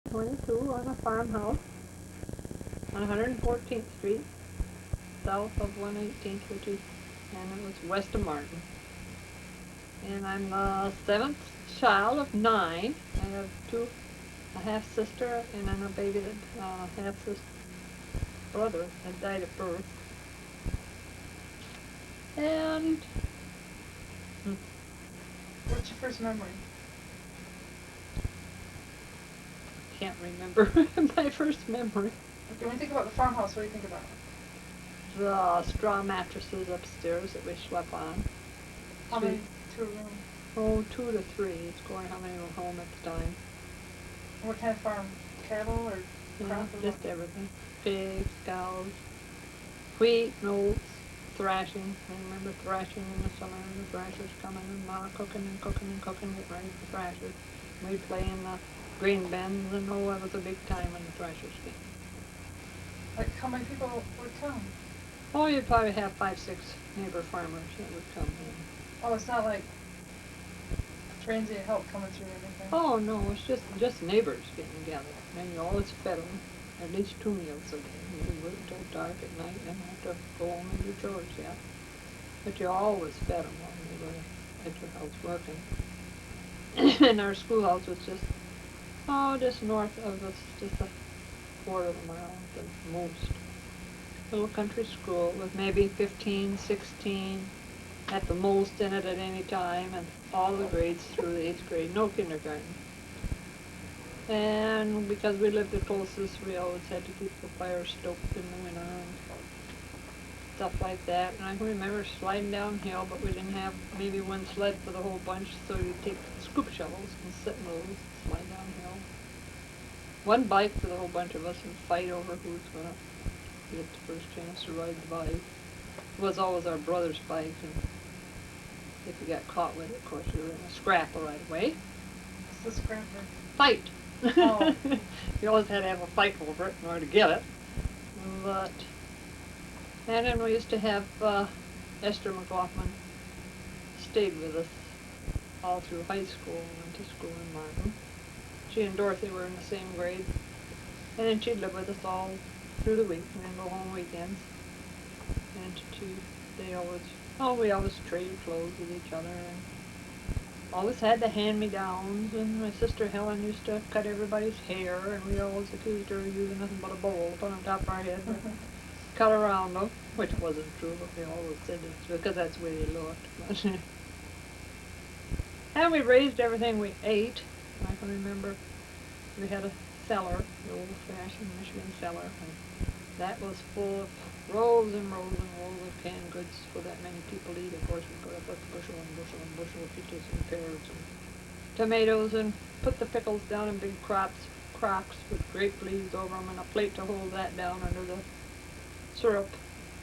22 on a farmhouse on 114th Street, south of 118th, and it was west of Martin. And I'm the seventh child of 9. I have a half sister, and then a baby that half sister brother that died at birth. And What's your first memory? can't remember my first memory. Okay, when you think about the farmhouse, what do you think about? The straw mattresses upstairs that we slept on. How many to a room? Oh, 2 to 3. It's going how many were home at the time. What kind of farm? Cattle or crop? Or Just what? everything. Pigs, cows, wheat, oats, thrashing. I remember thrashing in the summer, and the thrashers coming and cooking and cooking and cooking, getting ready for thrashers. We'd play in the grain bins, and oh, it was a big time when the thrashers came. Like how many people would come? Oh, you'd probably have 5, 6 neighbor farmers that would come in. Oh, it's not like transient help coming through or anything. Oh no, it's just neighbors getting together, and you always fed them at least 2 meals a day. You didn't work until dark at night and have to go home and do chores, yeah. But you always fed them while they were at your house working. And our schoolhouse was just north of us, just a quarter of a mile at the most. Little country school with maybe 15, 16 at the most in it at any time, and all the grades through the 8th grade, no kindergarten. And because we lived the closest, we always had to keep the fire stoked in the winter and stuff like that. And I remember sliding downhill, but we didn't have maybe one sled for the whole bunch, so you'd take scoop shovels and sit in those, slide downhill. One bike for the whole bunch of us and fight over who's going to get the first chance to ride the bike. It was always our brother's bike, and if you got caught with it, of course, you were in a scrapper right away. What's the scrapper? Fight! Oh. You always had to have a fight over it in order to get it. But, and then we used to have Esther McLaughlin stayed with us all through high school and went to school in Martin. She and Dorothy were in the same grade. And then she'd live with us all through the week and then go home weekends. And we always traded clothes with each other and always had the hand-me-downs, and my sister Helen used to cut everybody's hair, and we always accused her of using nothing but a bowl to put on top of our head and cut around them, which wasn't true, but we always said it because that's the way they looked. And we raised everything we ate. I can remember we had a cellar, the old-fashioned Michigan cellar, and that was full of rows and rows and rows of canned goods for that many people to eat. Of course, we put up a bushel and bushel and bushel of peaches and pears and tomatoes, and put the pickles down in big crocks with grape leaves over them, and a plate to hold that down under the syrup.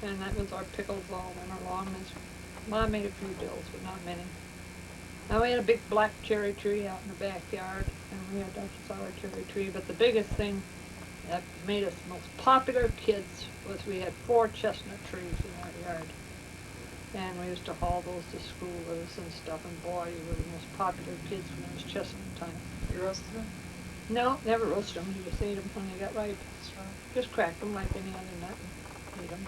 And that was our pickles all winter long. Mom made a few dills, but not many. Now we had a big black cherry tree out in the backyard, and we had a sour cherry tree, but the biggest thing that made us most popular kids was we had 4 chestnut trees in our yard. And we used to haul those to school with us and stuff, and boy, you were the most popular kids when it was chestnut time. You roasted them? No, never roasted them, you just ate them when they got ripe. That's right. Just cracked them like any other nut and ate them.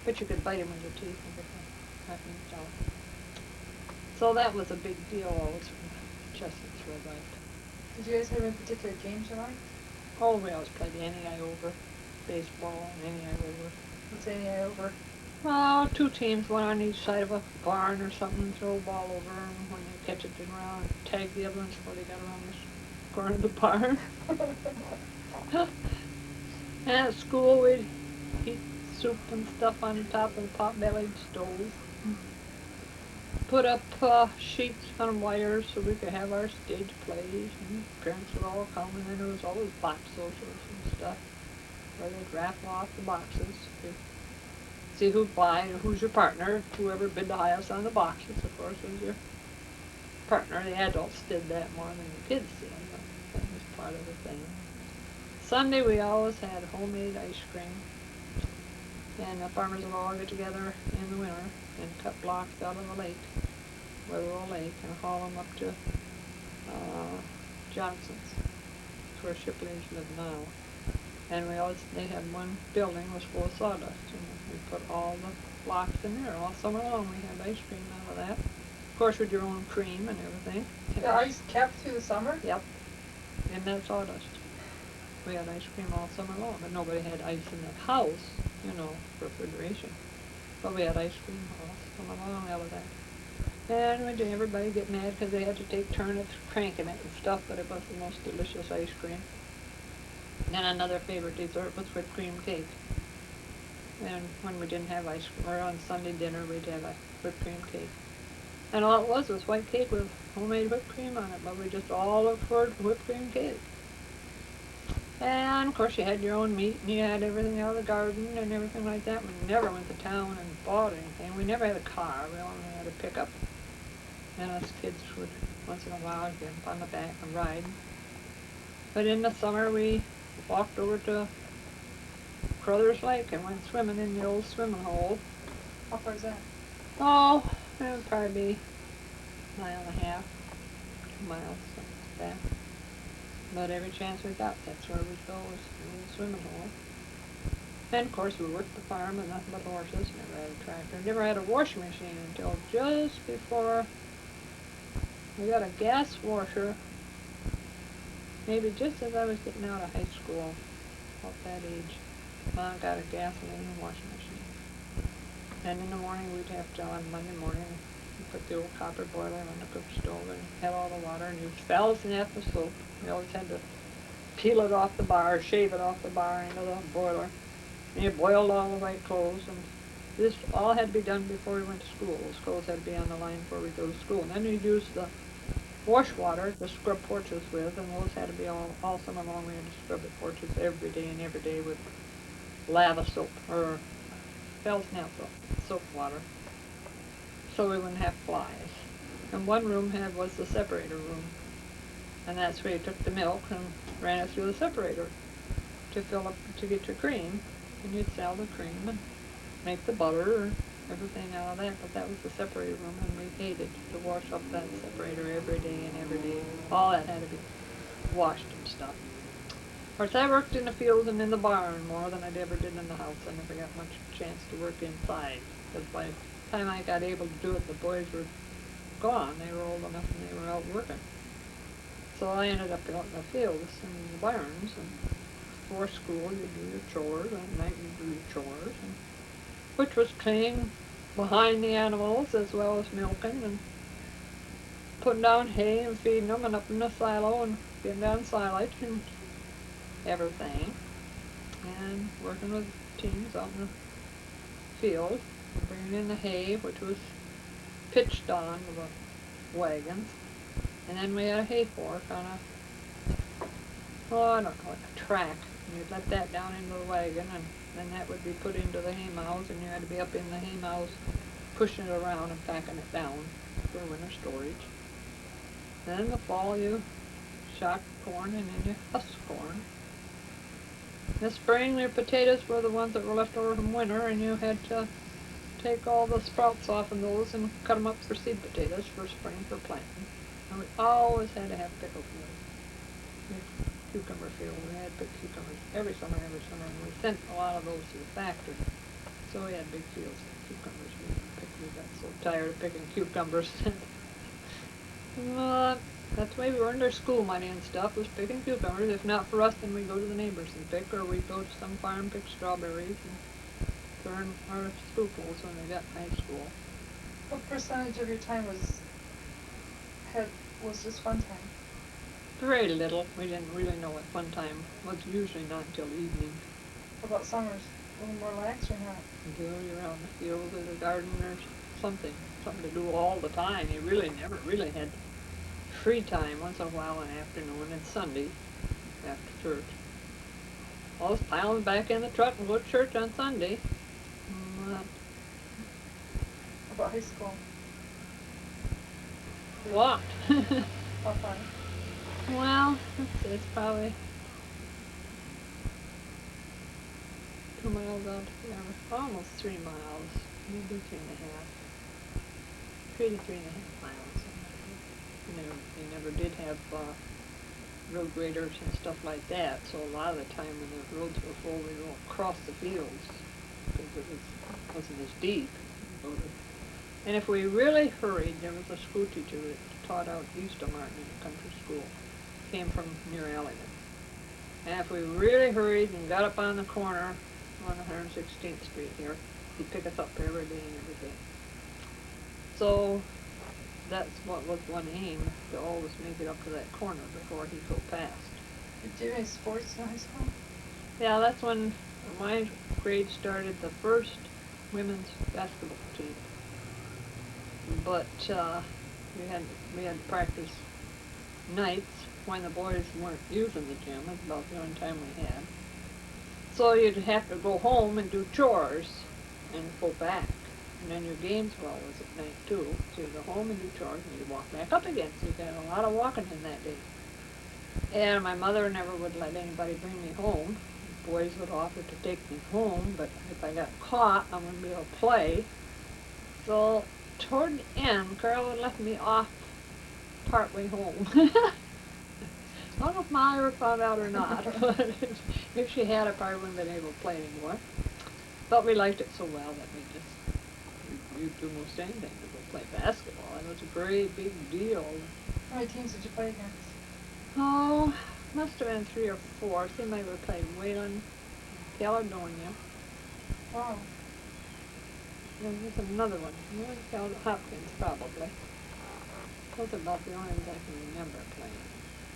But you could bite them with your teeth and get the crackings out. So that was a big deal always when the chestnuts were ripe. Did you guys have any particular games you liked? Oh, we always played any-eye over, baseball and any-eye over. What's any over? Oh, 2 teams, one on each side of a barn or something, throw a ball over, and when they catch it, turn around and tag the other ones before they got around the corner of the barn. And at school, we'd heat soup and stuff on top of the pot-bellied stove. Put up sheets on wires so we could have our stage plays, and parents would all come, and then there was always box socials and stuff, where they'd raffle off the boxes to see who'd buy, who's your partner. Whoever bid the highest on the boxes, of course, was your partner. The adults did that more than the kids did, but that was part of the thing. Sunday we always had homemade ice cream, and the farmers would all get together in the winter and cut blocks out of the lake, Weatherall Lake, and haul them up to Johnson's. That's where Shipley's live now. And they had one building was full of sawdust, and we put all the blocks in there. All summer long we had ice cream out of that. Of course with your own cream and everything. The ice kept through the summer? Yep. In that sawdust. We had ice cream all summer long, but nobody had ice in the house, for refrigeration. But we had ice cream all summer long out of that. And everybody get mad because they had to take turns cranking it and stuff, but it was the most delicious ice cream. And another favorite dessert was whipped cream cake. And when we didn't have ice cream, or on Sunday dinner, we'd have a whipped cream cake. And all it was white cake with homemade whipped cream on it, but we just all looked for whipped cream cake. And of course you had your own meat, and you had everything out of the garden and everything like that. We never went to town and bought anything. We never had a car. We only had a pickup. And us kids would once in a while get up on the back and ride. But in the summer we walked over to Crothers Lake and went swimming in the old swimming hole. How far is that? Oh, it would probably be a mile and a half, 2 miles, something like that. But every chance we got, that's where we'd go, was in the swimming hole. And of course we worked the farm and nothing but horses, never had a tractor, never had a washing machine until just before we got a gas washer, maybe just as I was getting out of high school, about that age. Mom got a gasoline washing machine. And in the morning we'd have to, on Monday morning, we put the old copper boiler on the cook stove and had all the water and used fells and the soap. We always had to peel it off the bar, shave it off the bar into the boiler. And you boiled all the white clothes, and this all had to be done before we went to school. Those clothes had to be on the line before we go to school. And then we'd use the wash water to scrub porches with, and those had to be all summer long. We had to scrub the porches every day with lava soap, or Bell's natural soap water, so we wouldn't have flies. And one room was the separator room, and that's where you took the milk and ran it through the separator to fill up, to get your cream, and you'd sell the cream and make the butter or everything out of that, but that was the separator room, and we hated to wash up that separator every day and every day. All that had to be washed and stuff. Of course, I worked in the fields and in the barn more than I ever did in the house. I never got much chance to work inside, because by the time I got able to do it, the boys were gone. They were old enough and they were out working. So I ended up out in the fields and the barns, and before school you'd do your chores, and at night you'd do your chores, and which was cleaning behind the animals as well as milking and putting down hay and feeding them, and up in the silo and getting down silage and everything, and working with teams out in the field, bringing in the hay, which was pitched on with the wagons, and then we had a hay fork on I don't know, like a track, and you'd let that down into the wagon, and then that would be put into the hay mows, and you had to be up in the hay mows pushing it around and packing it down for winter storage. Then in the fall you shocked corn, and then you husked corn. In the spring, your potatoes were the ones that were left over from winter, and you had to take all the sprouts off of those and cut them up for seed potatoes for spring for planting. And we always had to have pickle fields. Cucumber field. We had big cucumbers every summer, and we sent a lot of those to the factory. So we had big fields of cucumbers. We got so tired of picking cucumbers. That's the way we earned our school money and stuff, was picking cucumbers. If not for us, then we'd go to the neighbors and pick, or we'd go to some farm and pick strawberries and earn our spoonfuls when we got in high school. What percentage of your time was just fun time? Very little. We didn't really know what fun time was, usually not until evening. What about summers? A little more lax or not? You're out in the field or the garden or something to do all the time. You really never really had free time. Once in a while in the afternoon and Sunday after church. Always piling back in the truck and go to church on Sunday. What about high school? Walked. How far? Well, it's probably 2 miles out to there. Almost 3 miles. Maybe 3.5. 3 to 3.5 miles. You never did have road graders and stuff like that, so a lot of the time when the roads were full, we'd go across the fields, because wasn't as deep. And if we really hurried, there was a school teacher that taught out east of Martin in a country school, came from near Allegan. And if we really hurried and got up on the corner on 116th Street here, he'd pick us up every day and every day. So that's what was one aim, to always make it up to that corner before he'd go past. Did you do any sports in high school? Yeah, that's when my grade started the first women's basketball team. But we had practice nights when the boys weren't using the gym. It's about the only time we had. So you'd have to go home and do chores and go back. And then your games were always at night too. So you'd go home and do chores and you'd walk back up again. So you got a lot of walking in that day. And my mother never would let anybody bring me home. The boys would offer to take me home, but if I got caught, I wouldn't be able to play. So toward the end, Carol had left me off partway home. I don't know if Ma ever found out or not, but if she had, I probably wouldn't have been able to play anymore. But we liked it so well that we'd do most anything to go play basketball. It was a great big deal. How many teams did you play against? Oh, must have been 3 or 4. See, maybe we played Wayland, Caledonia. Wow. There was another one. Hopkins, probably. Those are about the only ones I can remember playing.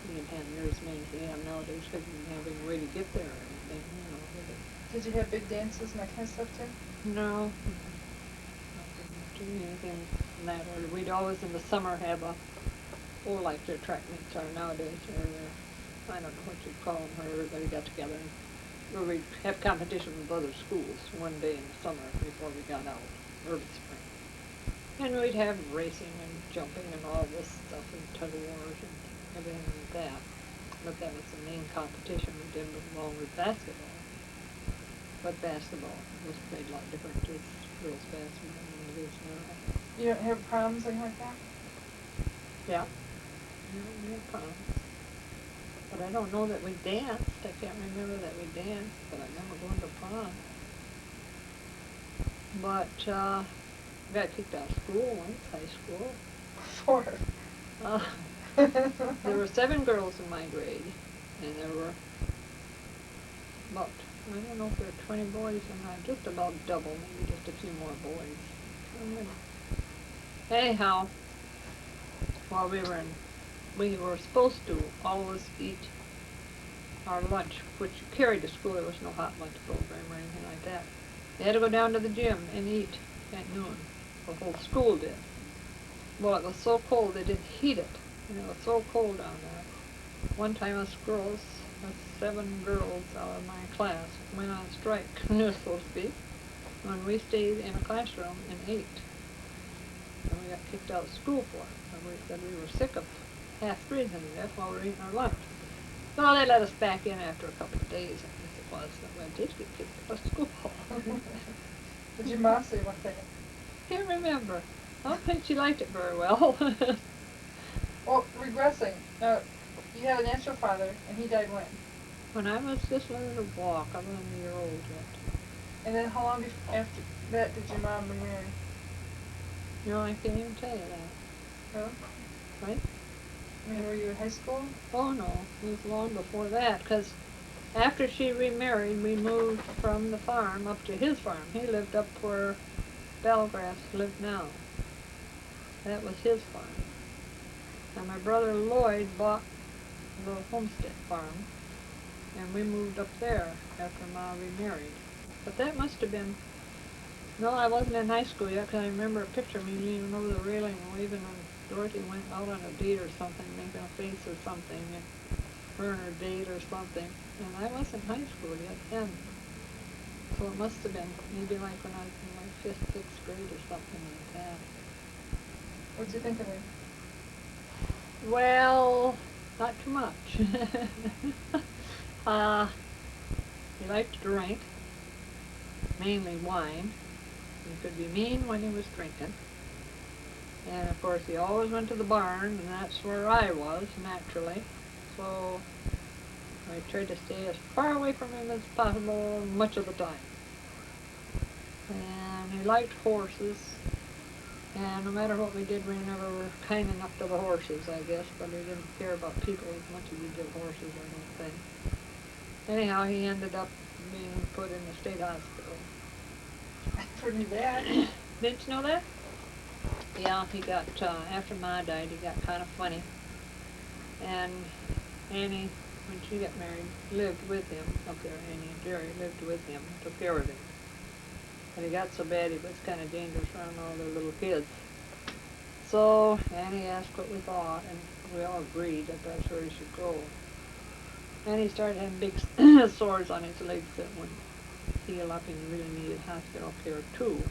We didn't have near as many as we have nowadays because we didn't have any way to get there or anything, you know. Did you have big dances and that kind of stuff too? No. I didn't do anything in that order. We'd always in the summer have like their track meets are nowadays, or I don't know what you'd call them, where everybody got together and where we'd have competition with other schools one day in the summer before we got out, early spring. And we'd have racing and jumping and all this stuff and tug of wars and everything like that. But that was the main competition we did along with basketball. But basketball was played a lot different to girls' basketball than it is now. You don't have proms, anything like that? Yeah. We had proms. But I don't know that we danced. I can't remember that we danced, but I remember going to prom. But got kicked out of school once, high school. 4. There were 7 girls in my grade, and there were about, I don't know if there were 20 boys or not, just about double, maybe just a few more boys. Anyhow, while we were supposed to always eat our lunch, which you carried to school. There was no hot lunch program or anything like that. They had to go down to the gym and eat at noon. The whole school did. Well, it was so cold they didn't heat it. And it was so cold down there. One time us 7 girls out of my class went on strike, so to speak, when we stayed in a classroom and ate. And we got kicked out of school for it. And we said we were sick of half freezing to death while we were eating our lunch. So they let us back in after a couple of days, I guess it was, that we did get kicked out of school. Did your mom say one thing? Can't remember. I don't think she liked it very well. Well, regressing. Now, you had a natural father, and he died when? When I was just learning to walk, I wasn't a year old yet. And then how long after that did your mom remarry? You know, I can't even tell you that. Really? Right? I mean, were you in high school? Oh no, it was long before that, because after she remarried, we moved from the farm up to his farm. He lived up where Bellgrass lived now. That was his farm. And my brother Lloyd bought the homestead farm, and we moved up there after Ma remarried. But that must have been, no, I wasn't in high school yet, because I remember a picture of me leaning over the railing and waving when Dorothy went out on a date or something, making a face or something, and her and her date or something. And I wasn't in high school yet then. So it must have been maybe like when I was in my 5th, 6th grade or something like that. What did you think of him? Well, not too much. He liked to drink, mainly wine. He could be mean when he was drinking. And of course he always went to the barn, and that's where I was, naturally. So I tried to stay as far away from him as possible much of the time. And he liked horses, and no matter what we did, we never were kind enough to the horses, I guess, but he didn't care about people as much as he did horses, I don't think. Anyhow, he ended up being put in the state hospital. Pretty bad. Didn't you know that? Yeah, he got, after Ma died, he got kind of funny. And Annie, when she got married, lived with him up there. Annie and Jerry lived with him, took care of him. But he got so bad he was kind of dangerous around all their little kids. So Annie asked what we thought, and we all agreed that that's where he should go. And he started having big sores on his legs that wouldn't heal up, and he really needed hospital care too.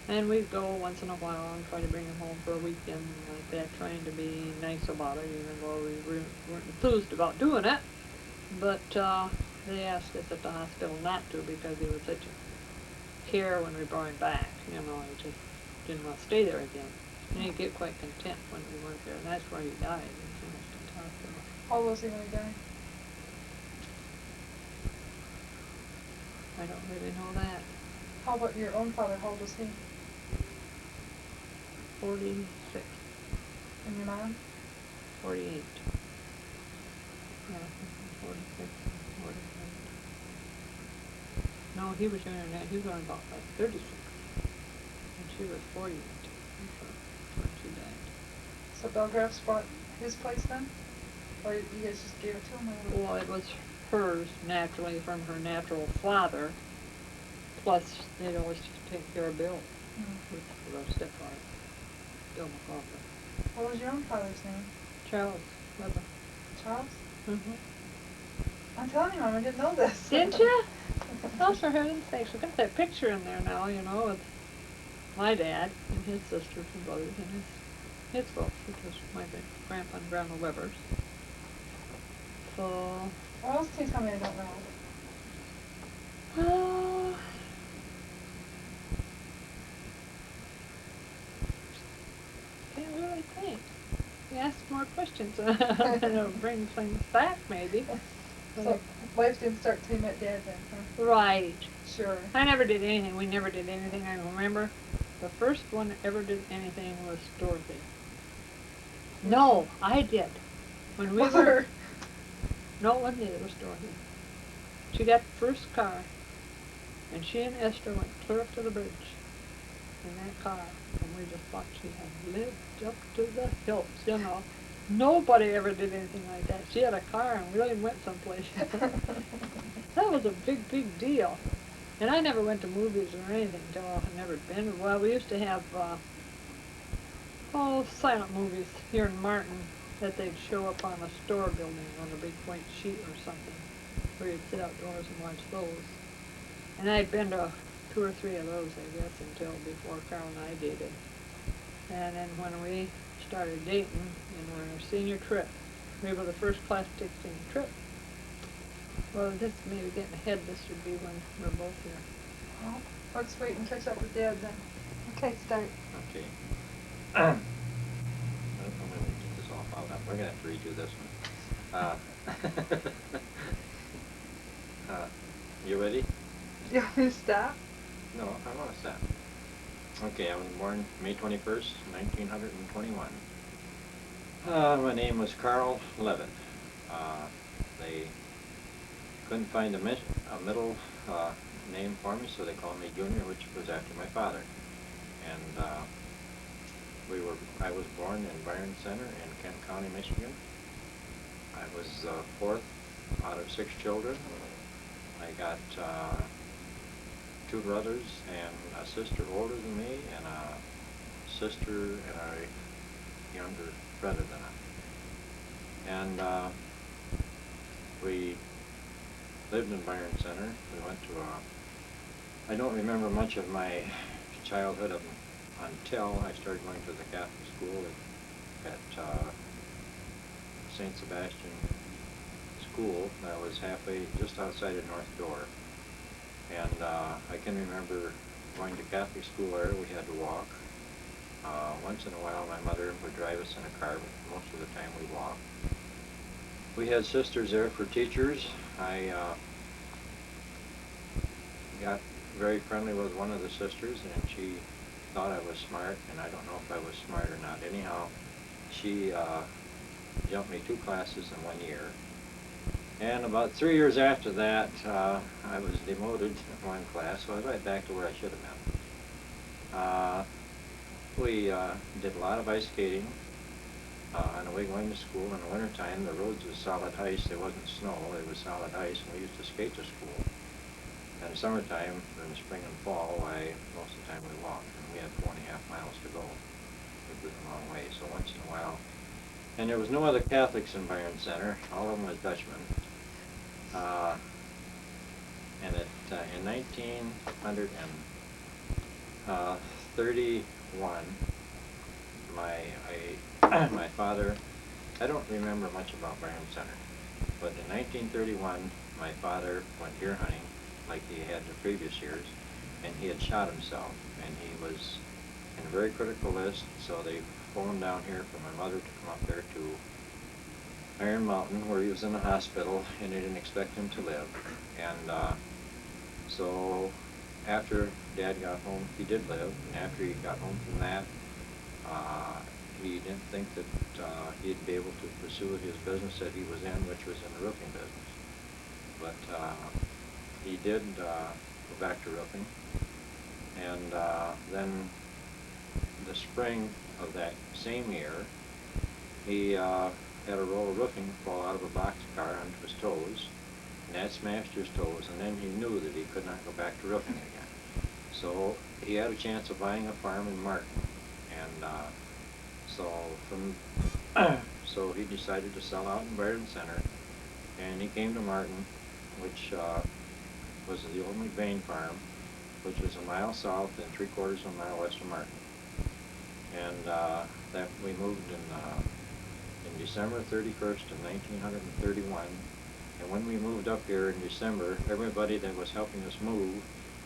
And we'd go once in a while and try to bring him home for a weekend like that, trying to be nice about it, even though we weren't enthused about doing it. But they asked us at the hospital not to because he was such a care when we brought him back. You know, he just didn't want to stay there again. And he'd get quite content when we weren't there, and that's where he died, in the state hospital. How old was he when he died? I don't really know that. How about your own father? How old was he? 46. And your mom? 48. Yeah, 46, 48. No, he was younger than that. He was only about like 36. And she was 48 when she died. So Belgraff's bought his place then? Or you guys just gave it to him? Or Well, it was hers, naturally, from her natural father. Plus, they'd always take care of Bill, which was our stepfather, Bill McCauley. what was your own father's name? Charles Levett. Charles? Mm-hmm. I'm telling you, Mom, I didn't know this. Didn't you? Oh, for heaven's sakes, we got that picture in there now, you know, with my dad and his sisters and brothers and his folks, which was my grandpa and grandma Weber's. So, What else can you tell me I don't know? oh, can't really think. You ask more questions, it'll bring things back, maybe. So life didn't start till you met Dad then, huh? Right. Sure. I never did anything. We never did anything. I remember the first one that ever did anything was Dorothy. No, I did. When we were... Mother. No one did. It was Dorothy. She got the first car, and she and Esther went clear up to the bridge in that car, and we just thought she had lived up to the hills, you know. Nobody ever did anything like that. She had a car and really went someplace. That was a big, big deal. And I never went to movies or anything until I'd never been. Well, we used to have, silent movies here in Martin that they'd show up on a store building on a big white sheet or something, where you'd sit outdoors and watch those. And I'd been to 2 or 3 of those, I guess, until before Carl and I dated. And then when we started dating in our senior trip, we were the first class to take senior trip. Well, this may be getting ahead. This should be when we're both here. Well, let's wait and catch up with Dad then. Okay, start. Okay. I'm going to get this all filed up. We're going to have to redo this one. You ready? You want me to stop? No, I want to stop. Okay, I was born May 21st, 1921. My name was Carl Levett. They couldn't find a middle name for me, so they called me Junior, which was after my father. And I was born in Byron Center in Kent County, Michigan. I was fourth out of 6 children. I got 2 brothers and a sister older than me, and a sister and a younger brother than I. And we lived in Byron Center. We went to I don't remember much of my childhood until I started going to the Catholic school at St. Sebastian School that was halfway just outside of North Door. And I can remember going to Catholic school there. We had to walk. Once in a while my mother would drive us in a car, but most of the time we walked. We had sisters there for teachers. I got very friendly with one of the sisters, and she thought I was smart, and I don't know if I was smart or not. Anyhow, she jumped me 2 classes in 1 year. And about 3 years after that, I was demoted in 1 class, so I was right back to where I should have been. We did a lot of ice skating on the way going to school. In the wintertime, the roads was solid ice. There wasn't snow, it was solid ice, and we used to skate to school. In the summertime, in the spring and fall, most of the time we walked, and we had 4.5 miles to go. It was a long way, so once in a while. And there was no other Catholics in Byron Center. All of them was Dutchmen. And in 1931, my father, I don't remember much about Byron Center, but in 1931, my father went deer hunting like he had the previous years, and he had shot himself, and he was in a very critical list, so they flew him down here for my mother to come up there to Iron Mountain, where he was in the hospital, and they didn't expect him to live. And so after Dad got home, he did live, and after he got home from that, he didn't think that he'd be able to pursue his business that he was in, which was in the roofing business. But he did go back to roofing, and then the spring of that same year, he had a roll of roofing fall out of a boxcar onto his toes, and that smashed his toes, and then he knew that he could not go back to roofing again. So he had a chance of buying a farm in Martin, and so he decided to sell out in Byron Center, and he came to Martin, which was the only grain farm, which was a mile south and 3/4 of a mile west of Martin. And that we moved in December 31st of 1931. And when we moved up here in December, everybody that was helping us move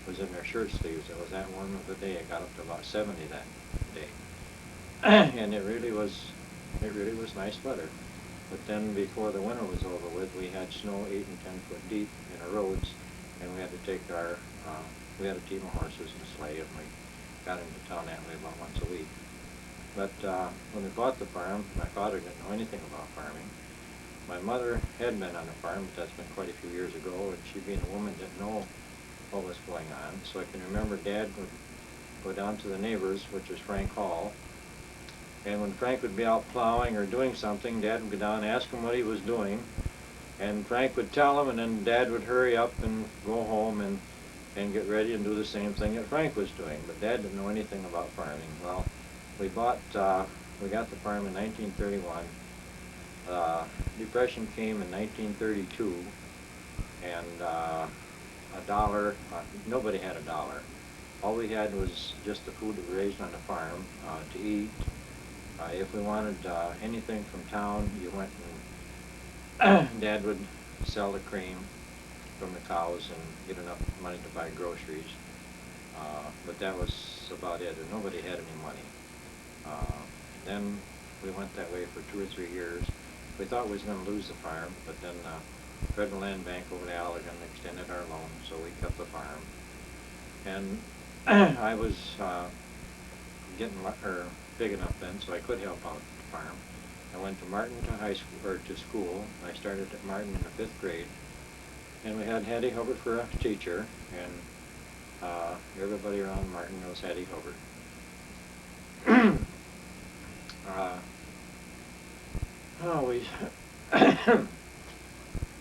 was in their shirt sleeves. It was that warm of a day. It got up to about 70 that day. And it really was nice weather. But then before the winter was over with, we had snow 8 and 10 foot deep in our roads, and we had to take we had a team of horses and a sleigh, and we got into town that way about once a week. But when we bought the farm, my father didn't know anything about farming. My mother had been on a farm, but that's been quite a few years ago, and she, being a woman, didn't know what was going on. So I can remember Dad would go down to the neighbors, which was Frank Hall, and when Frank would be out plowing or doing something, Dad would go down and ask him what he was doing, and Frank would tell him, and then Dad would hurry up and go home and get ready and do the same thing that Frank was doing. But Dad didn't know anything about farming. Well, we got the farm in 1931. Depression came in 1932, and $1, nobody had $1. All we had was just the food that we raised on the farm to eat. If we wanted anything from town, you went and Dad would sell the cream from the cows and get enough money to buy groceries. But that was about it, and nobody had any money. Then we went that way for 2 or 3 years. We thought we was going to lose the farm, but then Federal Land Bank over the Allegan extended our loan, so we kept the farm. And I was getting big enough then, so I could help out the farm. I went to Martin to school. I started at Martin in the 5th grade, and we had Hattie Hubbard for a teacher, and everybody around Martin knows Hattie Hubbard.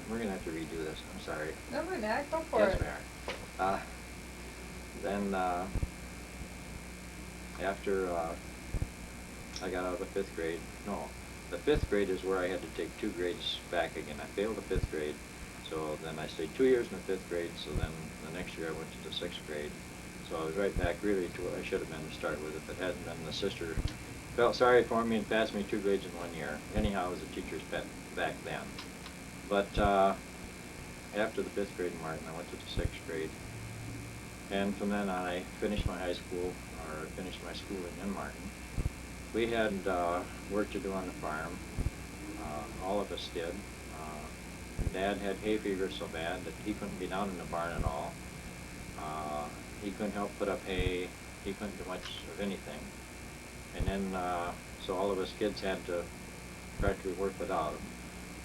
We're gonna have to redo this. I'm sorry. No, we're not. Go for Yes, it. we are. Then after I got out of the 5th grade, no, the 5th grade is where I had to take 2 grades back again. I failed the 5th grade, so then I stayed 2 years in the 5th grade. So then the next year I went to the 6th grade. So I was right back really to what I should have been to start with. If it hadn't been the sister felt sorry for me and passed me 2 grades in 1 year. Anyhow, I was a teacher's pet back then. But after the 5th grade in Martin, I went to the 6th grade. And from then on, I finished my high school, or finished my schooling in Martin. We had work to do on the farm. All of us did. And Dad had hay fever so bad that he couldn't be down in the barn at all. He couldn't help put up hay. He couldn't do much of anything. And then, so all of us kids had to practically work without him.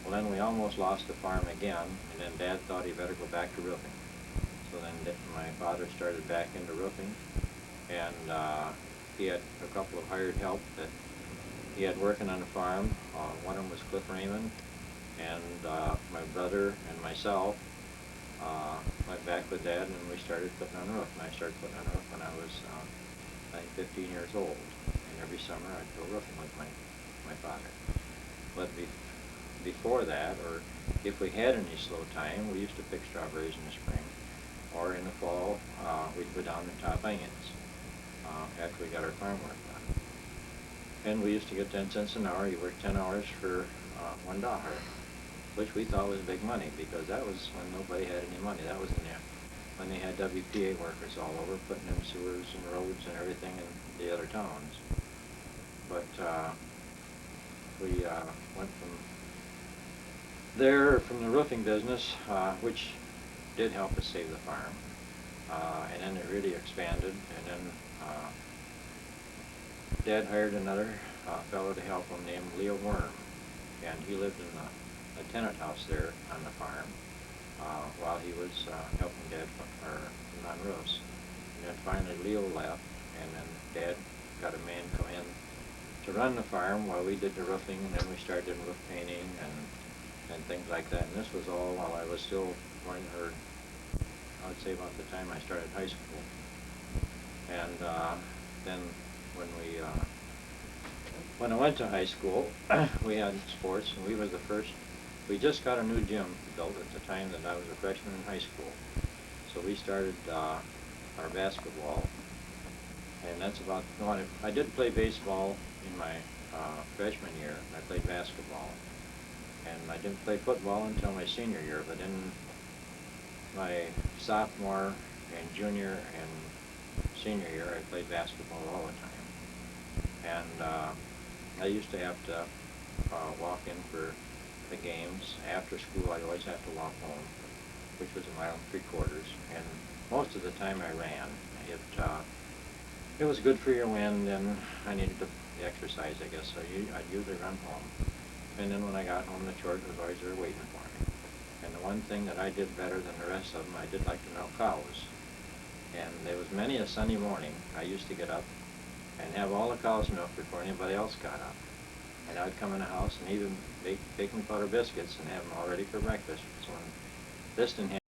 Well, then we almost lost the farm again, and then Dad thought he better go back to roofing. So then my father started back into roofing, and he had a couple of hired help that he had working on the farm. One of them was Cliff Raymond, and my brother and myself went back with Dad, and we started putting on a roof. And I started putting on a roof when I was, I think, 15 years old. And every summer I'd go roofing with my father. But before that, or if we had any slow time, we used to pick strawberries in the spring, or in the fall, we'd go down and top onions after we got our farm work done. And we used to get 10 cents an hour. You worked 10 hours for $1, which we thought was big money, because that was when nobody had any money. That was in there when they had WPA workers all over putting in sewers and roads and everything in the other towns. But we went from there, from the roofing business, which did help us save the farm, and then it really expanded, and then Dad hired another fellow to help him named Leo Worm, and he lived in a tenant house there on the farm while he was helping Dad on roofs. And then finally Leo left, and then Dad got a man come in to run the farm while we did the roofing, and then we started doing roof painting and things like that. And this was all while I was still going, or I would say about the time I started high school. And then when I went to high school, we had sports, and we were the first. We just got a new gym built at the time that I was a freshman in high school. So we started our basketball, and that's about, no, I did play baseball in my freshman year. I played basketball, and I didn't play football until my senior year, but in my sophomore and junior and senior year, I played basketball all the time. And I used to have to walk in for the games. After school, I'd always have to walk home, which was a mile and 3/4. And most of the time I ran. It was good for your wind, and I needed the exercise, I guess, so I'd usually run home. And then when I got home, the chores was always there waiting for me. And the one thing that I did better than the rest of them, I did like to milk cows. And there was many a Sunday morning I used to get up and have all the cows milked before anybody else got up. And I'd come in the house and even bake baking powder biscuits and have them all ready for breakfast. So when this didn't